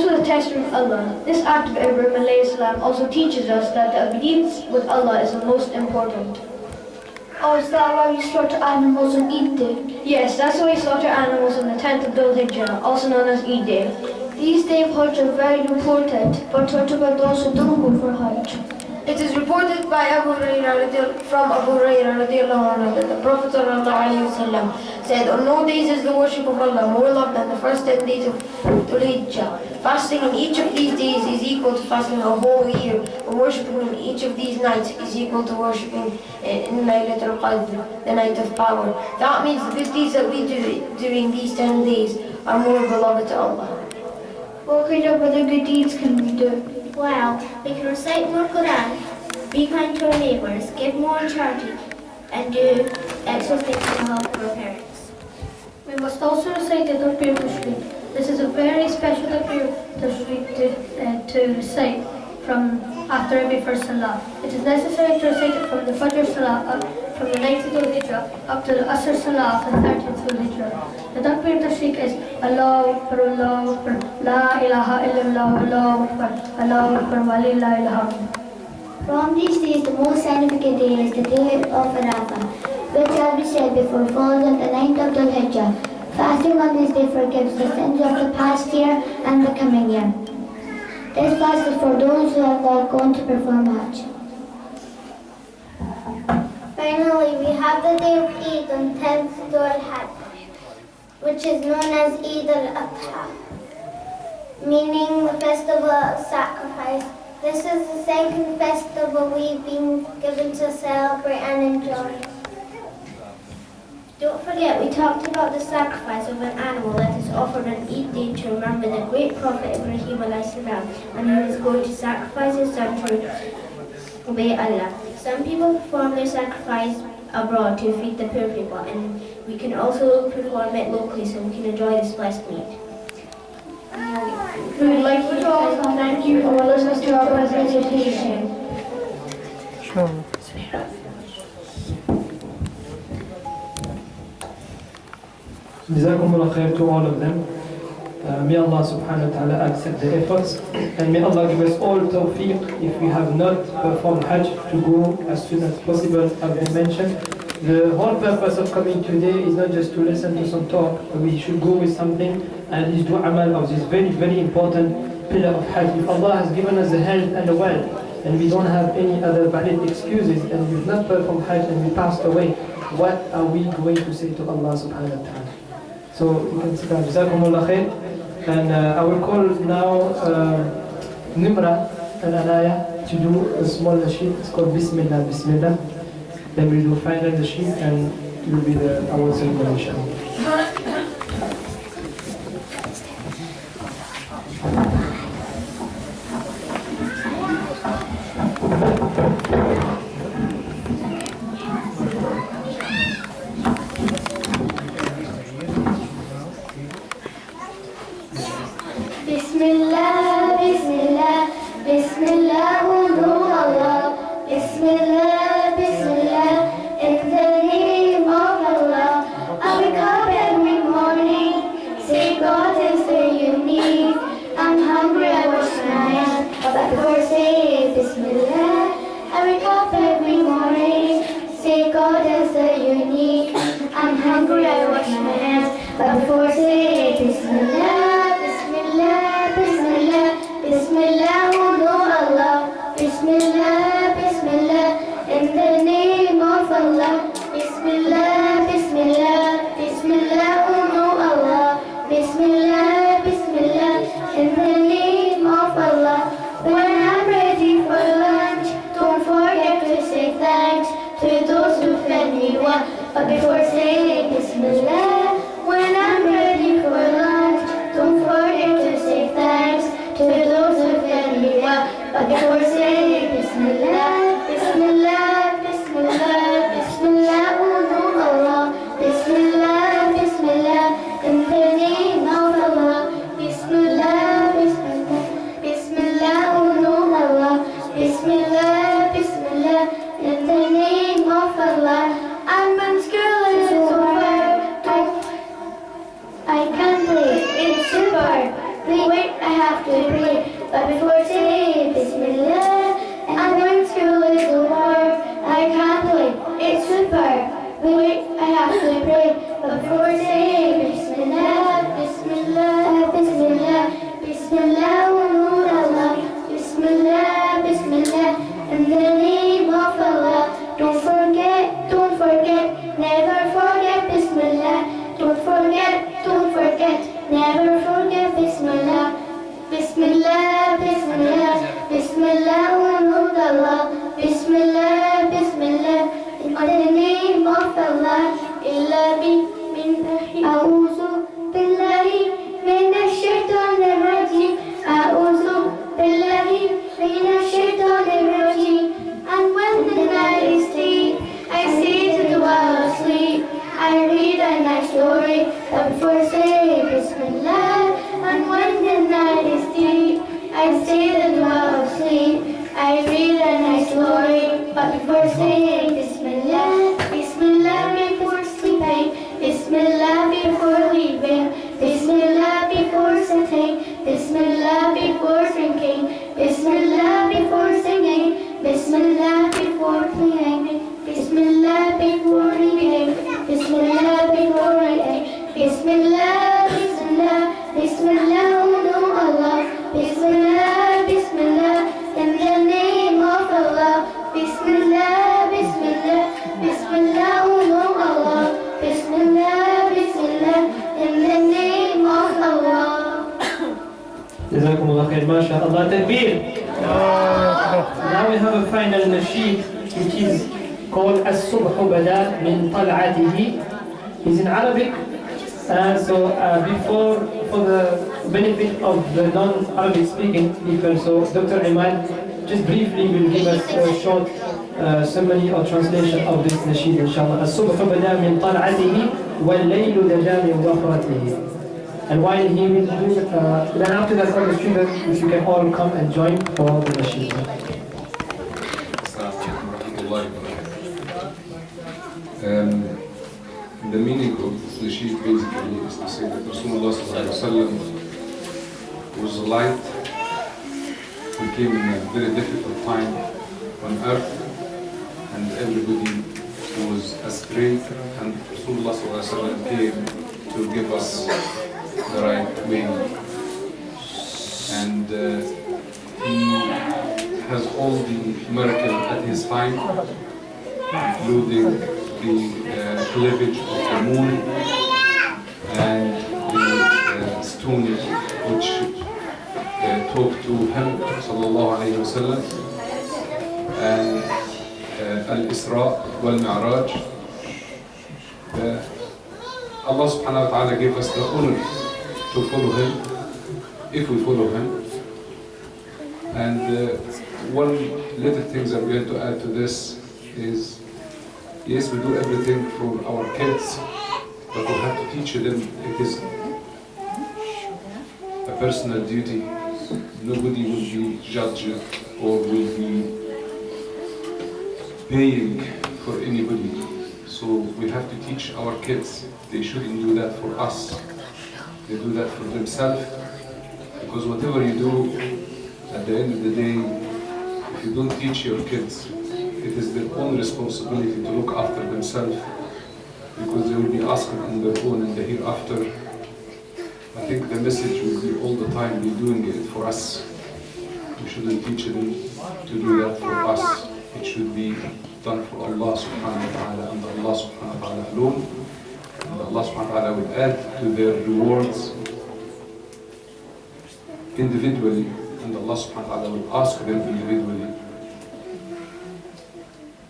Speaker 5: was a test from Allah. This act of Ibrahim ﷺ also teaches us that the obedience with Allah is the most important. Oh, is that why we slaughter animals on Eid Day? Yes, that's why we slaughter animals on the 10th of Dhul Hijjah, also known as Eid Day. These days of Hajj are very important, but what about those who don't go for Hajj?
Speaker 7: It is reported by Abu Hurairah from Abu Hurairah radiallahu anhu that the Prophet ﷺ said, on no days is the worship of Allah more loved than the first 10 days of Dhul Hijjah. Fasting in each of these days is equal to fasting a whole year, and worshipping in each of these nights is equal to worshipping in Laylatul Qadr, the night of power. That means the good deeds that we do during these 10 days are more beloved to Allah.
Speaker 5: What kind of other good deeds can we do?
Speaker 2: Well, we can recite more Quran, be kind to our neighbours, give more in charity, and do extra things to help our parents.
Speaker 5: We must also recite the Takbir Tashreeq. This is a very special Takbir Tashreeq to recite from after every first Salah. It is necessary to recite it from the Fajr Salah, from the 9th Dhul Hijjah up to the Asr Salah of the 30th Dhul Hijjah. The Takbir Tashreeq is Allahu Akbar, Allahu Akbar, La ilaha illallah, Allahu Akbar, Allahu Akbar, wa lillahi alhamd.
Speaker 2: From these days, the most significant day is the day of Arafah, which, as we said before, falls on the 9th of Dhul Hijjah. Fasting on this day forgives the sins of the past year and the coming year. This fast is for those who are not going to perform Hajj. Finally, we have the day of Eid on 10th Dhul Hijjah, which is known as Eid al-Adha, meaning the festival of sacrifice. This is the second festival we've been given to celebrate and enjoy. Don't forget, we talked about the sacrifice of an animal that is offered on Eid Day to remember the great Prophet Ibrahim salam, and he was going to sacrifice his son to obey Allah. Some people perform their sacrifice abroad to feed the poor people, and we can also perform it locally so we can enjoy this blessed meat.
Speaker 5: We would like you to thank you for listening to our presentation.
Speaker 4: Sure.
Speaker 3: Jazakumullah khair to all of them. May Allah subhanahu wa ta'ala accept the efforts, and may Allah give us all tawfiq if we have not performed Hajj to go as soon as possible. As been mentioned, the whole purpose of coming today is not just to listen to some talk, but we should go with something and at least do amal of this very, very important pillar of Hajj. If Allah has given us the health and the wealth, and we don't have any other valid excuses, and we've not performed Hajj and we passed away, what are we going to say to Allah subhanahu wa ta'ala? So you can sit down. Jazakumullah khair. And I will call now Nimra and Anaya to do a small nasheed. It's called Bismillah, Bismillah. Then we will final nasheed and it will be our celebration.
Speaker 2: Bismillah, Bismillah, Bismillah, O know Allah. Bismillah, Bismillah, in the name of Allah. I wake up every morning, say God is the unique. I'm hungry, I wash my hands, but before say Bismillah. I wake up every morning, say God is the unique. I'm hungry, I wash my hands, but before say Bismillah. Bismillah, O know Allah. Bismillah, Bismillah, in the name of Allah. Bismillah, Bismillah, Bismillah, O know Allah. Bismillah, Bismillah, in the name of Allah. When I'm ready for lunch, don't forget to say thanks to those who fed me well. But before saying Bismillah, when I'm ready for lunch, don't forget to say thanks to those who fed me well. But before saying Bismillah, Bismillah, Bismillah, Bismillah, O know Allah. Bismillah, Bismillah, in the name of Allah. Bismillah, Bismillah, Bismillah, O know Allah. Bismillah, Bismillah, in the name of Allah. I'm in school and it's over. I can't play, it's super. Wait, I have to pray. But before saying Bismillah,
Speaker 1: Bismillah, Allah, Bismillah, Bismillah, in the name of Allah, illa min a'udhu billahi minash shaitanir rajim, a'udhu billahi minash shaitanir rajim. And when the night is deep, I say to the while of sleep, I read a nice story, but before say Bismillah. And when the night is deep, I say the dua of sleep. I read a nice story, but before saying Bismillah, Bismillah before sleeping, Bismillah before leaving, Bismillah before sitting, Bismillah before drinking, Bismillah before singing, Bismillah before playing, Bismillah before reading, Bismillah before writing, Bismillah, Bismillah, Bismillah, oh no Allah, Bismillah, Bismillah, in the name of Allah, Bismillah, Bismillah, Bismillah, oh no Allah, Bismillah, Bismillah, in the name of Allah.
Speaker 3: Jazakumullah khair, mashallah, takbir. Now we have a final nasheed which is called As-Subhu Bada min Tal'atihi. It's in Arabic. For the benefit of the non-Arabic speaking people, so Dr. Iman just briefly will give us a short summary or translation of this nasheed, inshallah. As-Subhu Bada min Tal'atihi wal-Laylu Daja min Wafratihi. And while he will do it, then after that all the students, if you can all come and join for the nasheed.
Speaker 10: The meaning of this nasheed basically is to say that Rasulullah was a light who came in a very difficult time on earth, and everybody was astray, and Rasulullah came to give us the right way. And he has all the miracles at his time, including the cleavage of the moon and the stone which talked to him, sallallahu alayhi wa sallam, and al-Isra wal-Mi'raj. Allah subhanahu wa ta'ala gave us the honor to follow him, if we follow him. And one little thing I'm going to add to this is, yes, we do everything for our kids, but we have to teach them it is a personal duty. Nobody will be judged or will be paying for anybody. So we have to teach our kids. They shouldn't do that for us. They do that for themselves. Because whatever you do, at the end of the day, if you don't teach your kids, it is their own responsibility to look after themselves, because they will be asked on their own in the hereafter. I think the message will be all the time be doing it for us. We shouldn't teach them to do that for us. It should be done for Allah subhanahu wa ta'ala and Allah subhanahu wa ta'ala alone. And Allah subhanahu wa ta'ala will add to their rewards individually, and Allah subhanahu wa ta'ala will ask them individually.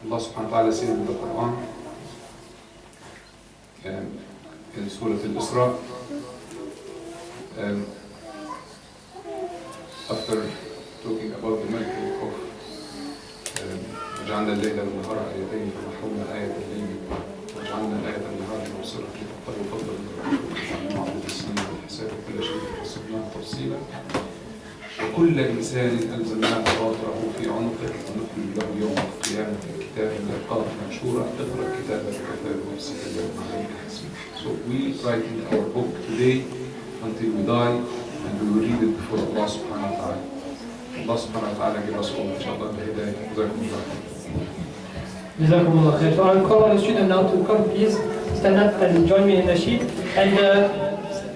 Speaker 10: Allah subhanahu wa ta'ala says in the Quran, in Surah Al-Isra, after talking about the miracle of وجعلنا الليل والنهار آيتين فمحونا آية الليل وجعلنا آية النهار مبصرة لتبتغوا فضلا من ربكم وعدد السنين والحساب وكل شيء فصلناه تفصيلا وكل إنسان ألزمناه طائره في عنقه ونخرج له يوم القيامة كتابا يلقاه منشورا اقرأ كتابك كفى بنفسك اليوم عليك حسيبا. So we write in our book today until we die, and we will read it before Allah subhanahu wa ta'ala. Allah subhanahu wa ta'ala give us all inshallah the hidayah.
Speaker 3: Jazakumullah khair. So I'll call on the student now to come, please stand up and join me in the sheet. And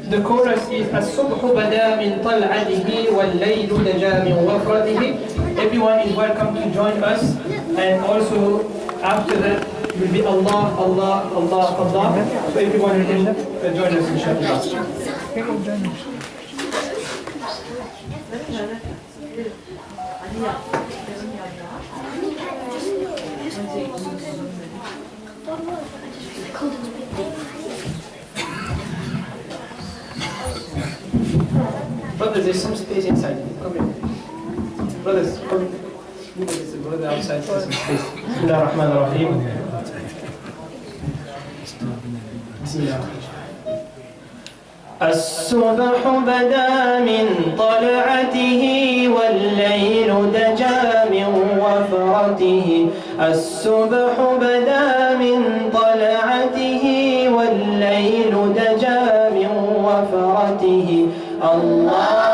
Speaker 3: the chorus is As-Subhu Bada min Tal'atihi wal-Laylu Daja min Wafratihi. Everyone is welcome to join us, and also after that will be Allah, Allah, Allah, Allah. So everyone will join us inshallah. Brothers, there's some space inside. Come here. Brothers, come. There's a brother outside. There's some space. Bismillah ar-Rahman ar-Rahim. Bismillah. الصبح بدا من طلعته والليل دجا من وفرته الصبح بدا من طلعته والليل دجا من وفرته الله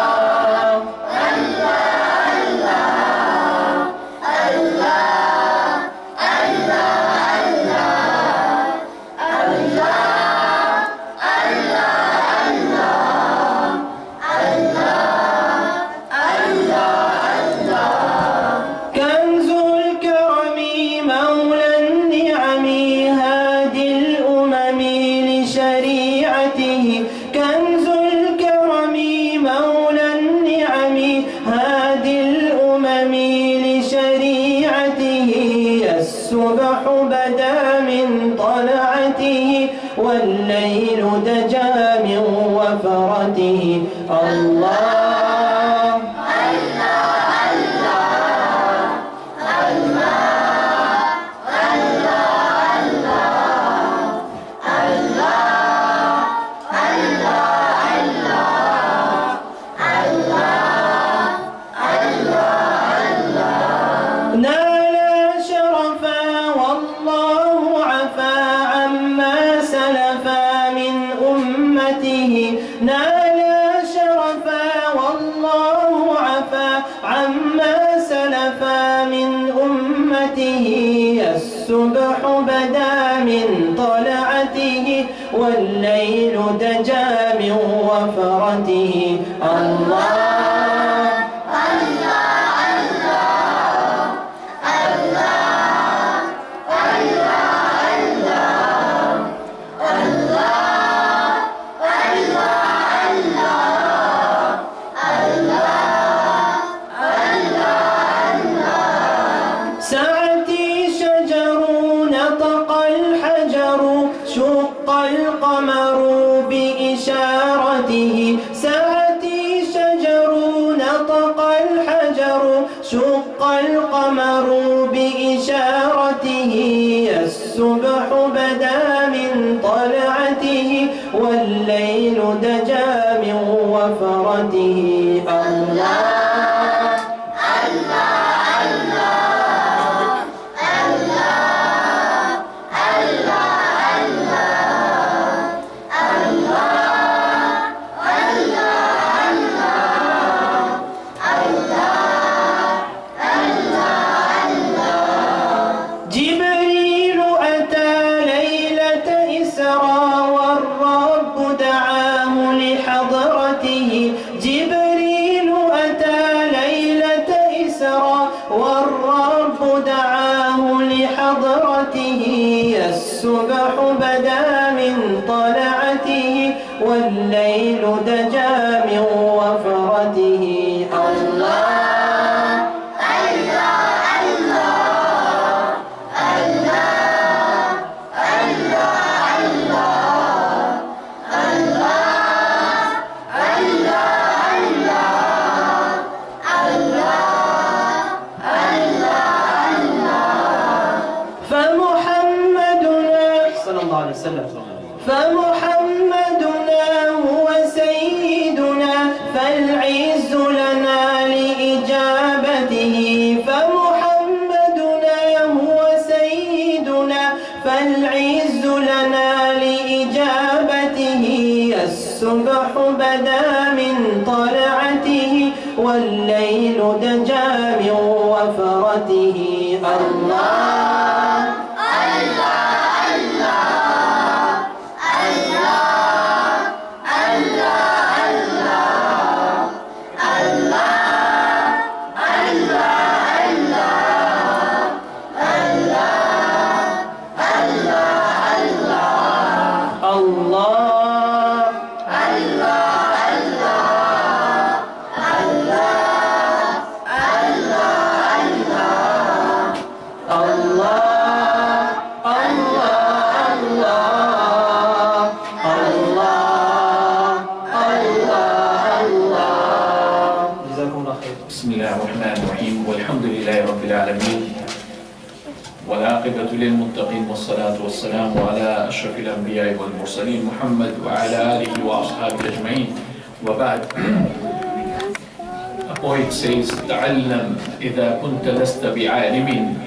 Speaker 3: والليل دجا من وفرته الله الصبح بدا من طلعته والليل دجا من وفرته الله شق القمر بإشارته الصبح بدا من طلعته والليل دجا من وفرته الله الصبح بدا من طلعته والليل دجا من وفرته الله فمحمدنا هو سيدنا فالعز لنا لإجابته فمحمدنا هو سيدنا فالعز لنا لإجابته الصبح بدا من طلعته والليل دجا من وفرته الله Allah
Speaker 8: الرحمن الرحيم والحمد لله رب العالمين والعاقبة للمتقين والصلاة والسلام على أشرف الأنبياء والمرسلين محمد وعلى آله وأصحابه أجمعين وبعد. A poet says تعلم إذا كنت لست بعالم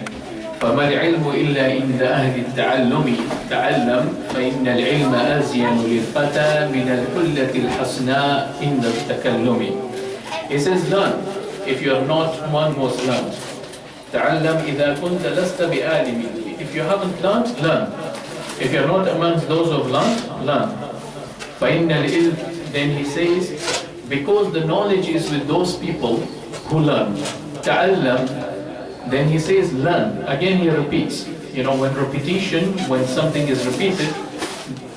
Speaker 8: فما العلم إلا عند أهل التعلم تعلم فإن العلم أزين للفتى من الحلة الحسناء عند التكلم. He says learn if you are not one who has learned. تعلم إذا كنت لست بعالم. If you haven't learned, learn. If you are not amongst those who have learned, learn. فإن العلم, then he says, because the knowledge is with those people who learn. تعلم, then he says learn. Again he repeats. You know, when repetition, when something is repeated,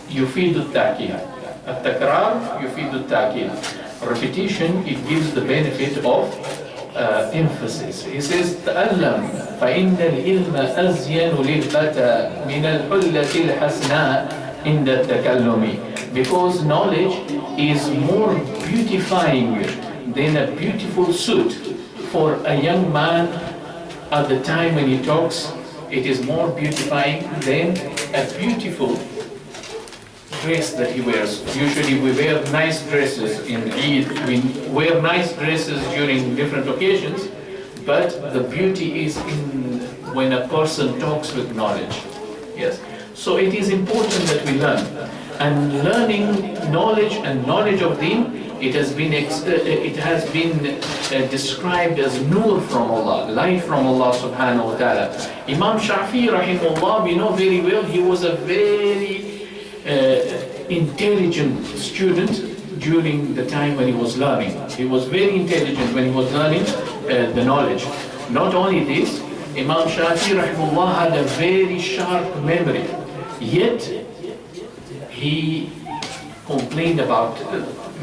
Speaker 8: you feel the ta'kid. At-takrar, you feel the ta'kid. Repetition, it gives the benefit of emphasis. He says تعلم فإن العلم أزين للفتى من الحلة الحسناء عند التكلم. Because knowledge is more beautifying than a beautiful suit for a young man. At the time when he talks, it is more beautifying than a beautiful dress that he wears. Usually we wear nice dresses in Eid, we wear nice dresses during different occasions, but the beauty is in when a person talks with knowledge. Yes. So it is important that we learn. And learning knowledge and knowledge of Deen, it has been described as nur from Allah, light from Allah subhanahu wa ta'ala. Imam Shafi'i rahimahullah, we know very well, he was a very intelligent student during the time when he was learning. He was very intelligent when he was learning the knowledge. Not only this, Imam Shafi'i rahimahullah had a very sharp memory. Yet, he complained about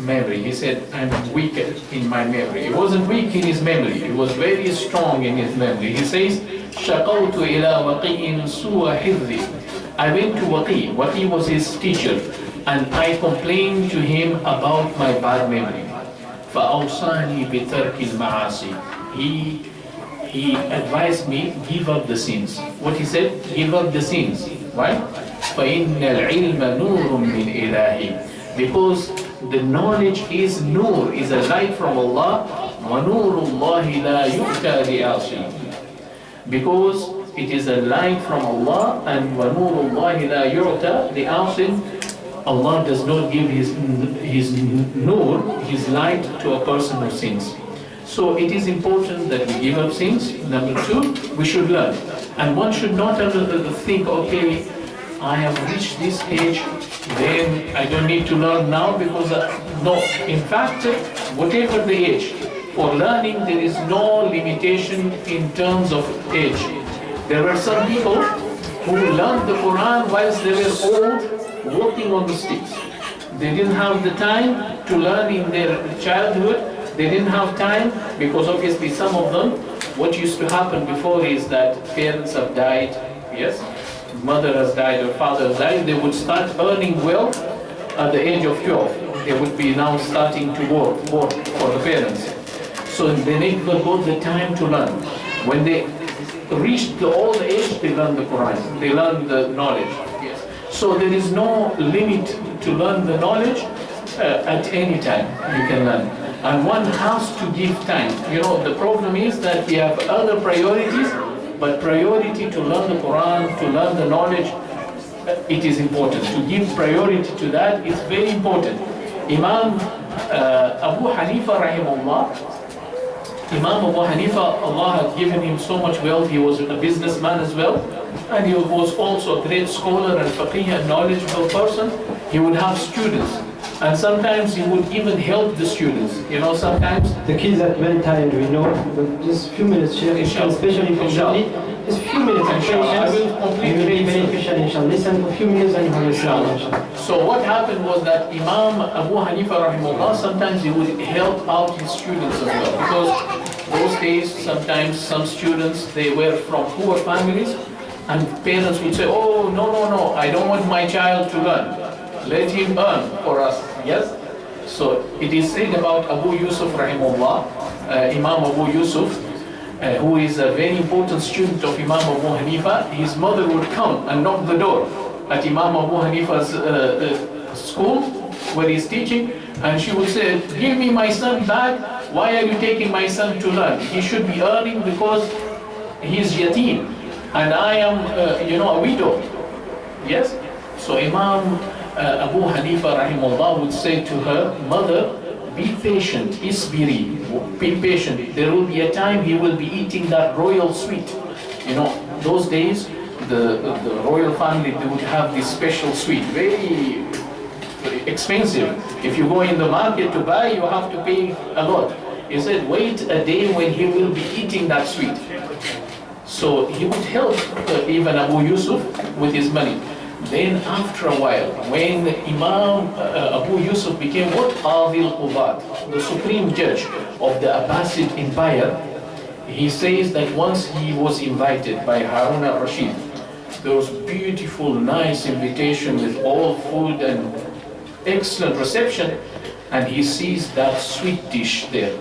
Speaker 8: memory. He said, I'm weak in my memory. He wasn't weak in his memory. He was very strong in his memory. He says, شَقَوْتُ إِلَى وَقِيٍّ سُوَ حِفْظِ. I went to Waqi. Waqi was his teacher. And I complained to him about my bad memory. فَأَوْصَانِي بِتَرْكِ الْمَعَاصِي. He advised me, give up the sins. What he said? Give up the sins. Why? فَإِنَّ الْعِلْمَ نُورٌ مِّنْ إِلَهِ. Because the knowledge is nur, is a light from Allah. وَنُورُ اللَّهِ لَا يُؤْتَى لِعَاصِي. Because it is a light from Allah, and وَنُورُ اللَّهِ لَا يُؤْتَى لِعَاصٍ. Allah does not give his nur, his light, to a person who sins. So it is important that we give up sins. Number two, we should learn. And one should not think, okay, I have reached this age, then I don't need to learn now because, no. In fact, whatever the age, for learning there is no limitation in terms of age. There were some people who learned the Quran whilst they were old, walking on the sticks. They didn't have the time to learn in their childhood. They didn't have time because obviously some of them, what used to happen before is that parents have died, yes, mother has died or father has died, they would start earning wealth at the age of 12. They would be now starting to work for the parents. So they never got the time to learn. When they reached the old age, they learned the Quran, they learned the knowledge. Yes. So there is no limit to learn the knowledge. At any time you can learn. And one has to give time. You know, the problem is that we have other priorities, but priority to learn the Quran, to learn the knowledge, it is important. To give priority to that is very important. Imam Abu Hanifa rahimahullah, Imam Abu Hanifa, Allah had given him so much wealth. He was a businessman as well, and he was also a great scholar and faqih and knowledgeable person. He would have students. And sometimes he would even help the students. You know, sometimes
Speaker 3: the kids are very tired, we know, but just a few minutes, especially from Germany, just a few minutes of patience,
Speaker 8: I will completely
Speaker 3: be beneficial, inshallah. Listen for a few minutes and you have inshallah.
Speaker 8: So what happened was that Imam Abu Hanifa rahimahullah, sometimes he would help out his students as well. Because those days, sometimes some students, they were from poor families, and parents would say, oh, no, I don't want my child to learn. Let him earn for us, yes? So it is said about Abu Yusuf rahimahullah, Imam Abu Yusuf, who is a very important student of Imam Abu Hanifa, his mother would come and knock the door at Imam Abu Hanifa's school where he's teaching, and she would say, "Give me my son back. Why are you taking my son to learn? He should be earning because he's yatim, and I am, a widow." Yes? So Imam Abu Hanifa rahimahullah would say to her, "Mother, be patient, isbiri, be patient. There will be a time he will be eating that royal sweet." Those days, the royal family, they would have this special sweet, very expensive. If you go in the market to buy, you have to pay a lot. He said, wait a day when he will be eating that sweet. So he would help even Abu Yusuf with his money. Then after a while, when Imam Abu Yusuf became what? Qadhi al-Qudat, the supreme judge of the Abbasid Empire, he says that once he was invited by Harun al-Rashid, there was beautiful, nice invitation with all food and excellent reception, and he sees that sweet dish there.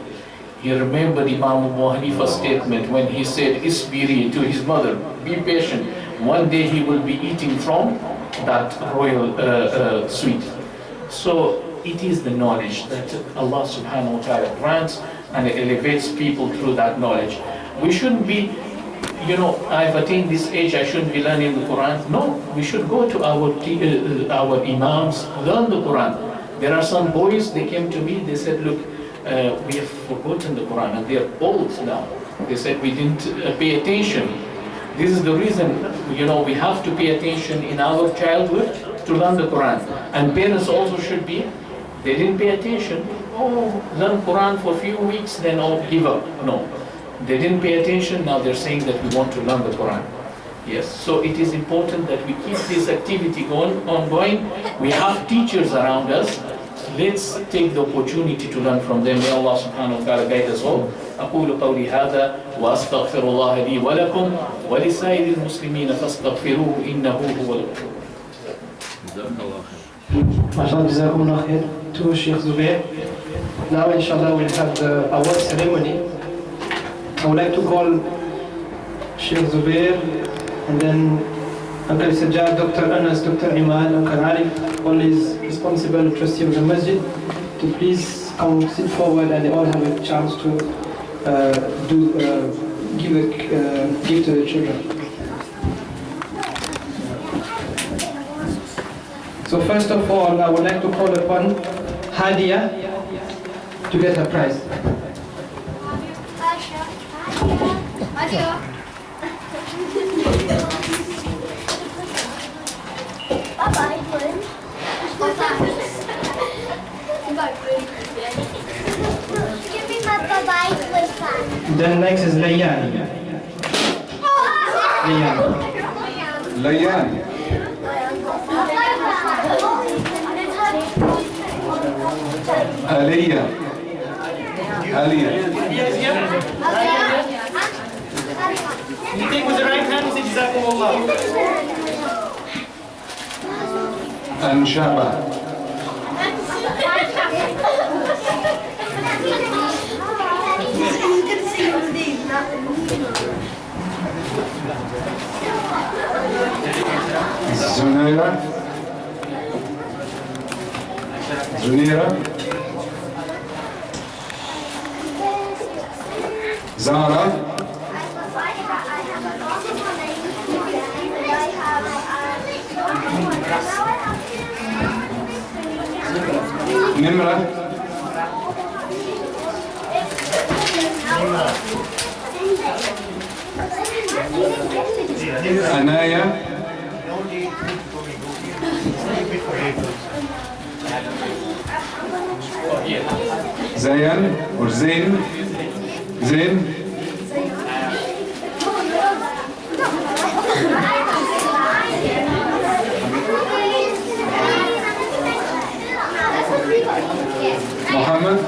Speaker 8: He remembered Imam Abu Hanifa's statement when he said, "Isbiri," to his mother, "Be patient. One day he will be eating from that royal sweet." So it is the knowledge that Allah subhanahu wa ta'ala grants and elevates people through that knowledge. We shouldn't be, I've attained this age, I shouldn't be learning the Quran. No, we should go to our imams, learn the Quran. There are some boys, they came to me, they said, "Look, we have forgotten the Quran," and they're old now. They said, "We didn't pay attention." This is the reason, we have to pay attention in our childhood to learn the Quran. And parents also should be, they didn't pay attention. Oh, learn Quran for a few weeks, then give up. No. They didn't pay attention, now they're saying that we want to learn the Quran. Yes, so it is important that we keep this activity ongoing. We have teachers around us. Let's take the opportunity to learn from them. May Allah subhanahu wa ta'ala guide us all. أقول قولي هذا وأستغفر الله لي ولكم ولسائر المسلمين فاستغفروه إنه هو الغفور.
Speaker 3: MashaAllah, Jazakumullah khair to Sheikh Zubair. Now inshallah we'll have the award ceremony. I would like to call Sheikh Zubair and then Uncle Sajjad, Dr. Anas, Dr. Imad, Uncle Arif, all is responsible trustee of the masjid, to please come sit forward, and they all have a chance to give a gift to the children. So first of all, I would like to call upon Hadia to get her prize. Then next is Layyan.
Speaker 10: Layyan. Aliyah.
Speaker 3: You think with the right hand, say Jazakumullah.
Speaker 10: And Shaba. Zunira. Zara. Nimra. Anaya. Zayan or Zain. Zain. Muhammad.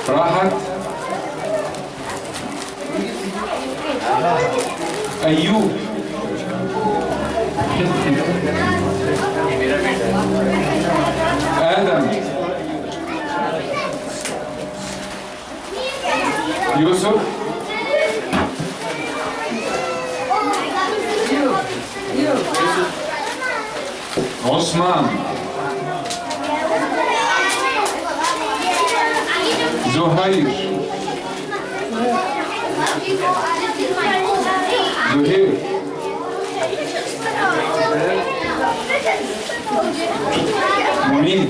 Speaker 10: Rahat. Ayub. Adam. Yusuf. Osman. Zuhair. Zuhair. Munir.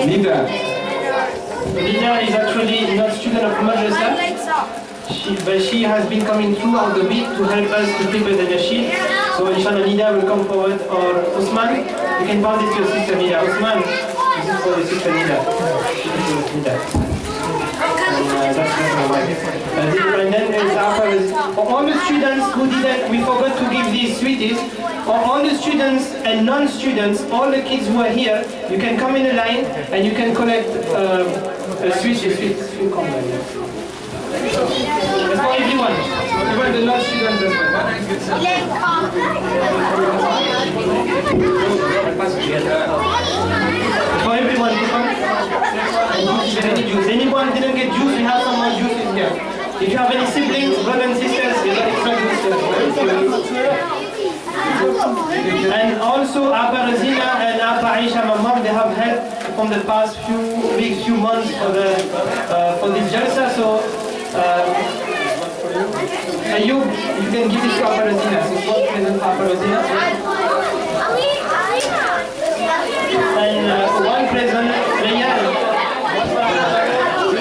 Speaker 10: Nida.
Speaker 3: Nida is actually not student of madrasa, but she has been coming throughout the week to help us to prepare the nasheed. So inshallah Nida will come forward, or Usman, you can pass it to your sister Nida. Usman, this is for the sister Nida. And then there's afterwards, for all the students who didn't, we forgot to give these sweeties. For all the students and non-students, all the kids who are here, you can come in a line and you can collect a sweet. It's for everyone. Even the non-students as well. For everyone to come. Any juice. Anyone didn't get juice, we have some more juice in here. If you have any siblings, brothers and sisters, you got extra juice here. And also Abba Razina and Abba Aisha, my mom, they have helped from the past few weeks, few months for this Jalsa. So Ayub, you can give this to Abba Razina. So what present Abba Razina? And one present, Rayyan.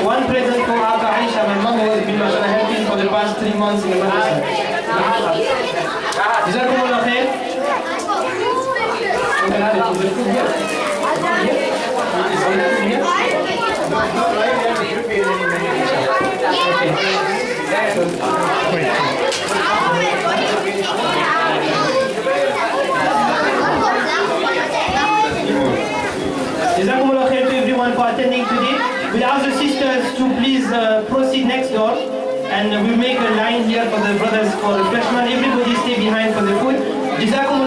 Speaker 3: One present for Abba Aisha, my mom who has been helping for the past 3 months in the madrasa. Jazakumullah khair. Jazakumullah khair to everyone for attending today. We ask the sisters to please proceed next door, and we'll make a line here for the brothers for refreshment. Everybody stay behind for the food. Jazakumullah